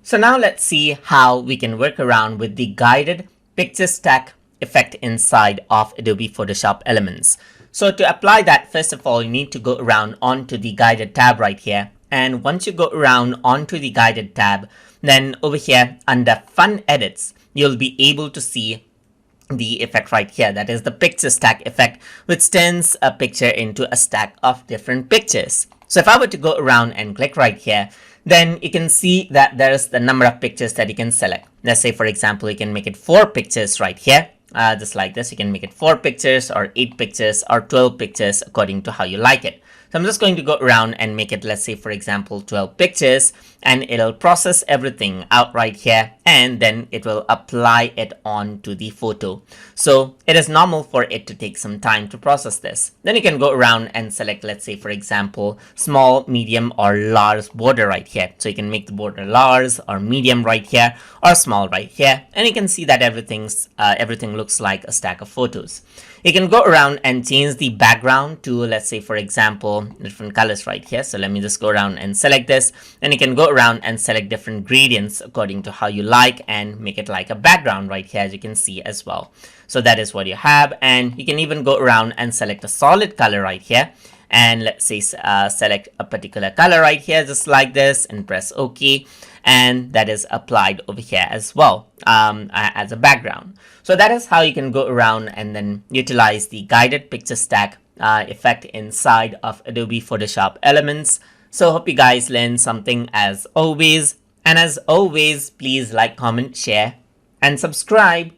So now let's see how we can work around with the guided picture stack effect inside of Adobe Photoshop Elements. So to apply that, first of all, you need to go around onto the guided tab right here. And once you go around onto the guided tab, then over here under Fun Edits, you'll be able to see the effect right here, that is the picture stack effect, which turns a picture into a stack of different pictures. So if I were to go around and click right here, then you can see that there's the number of pictures that you can select. Let's say, for example, you can make it 4 pictures right here. Just like this, you can make it 4 pictures or 8 pictures or 12 pictures according to how you like it. So I'm just going to go around and make it, let's say, for example, 12 pictures, and it'll process everything out right here, and then it will apply it onto the photo. So it is normal for it to take some time to process this. Then you can go around and select, let's say, for example, small, medium, or large border right here. So you can make the border large or medium right here or small right here, and you can see that everything looks like a stack of photos. You can go around and change the background to, let's say, for example, different colors right here. So let me just go around and select this. Then you can go around and select different gradients according to how you like and make it like a background right here, as you can see as well. So that is what you have. And you can even go around and select a solid color right here. And let's say select a particular color right here, just like this, and press OK. And that is applied over here as well as a background. So that is how you can go around and then utilize the guided picture stack effect inside of Adobe Photoshop Elements. So hope you guys learned something as always. And as always, please like, comment, share, and subscribe.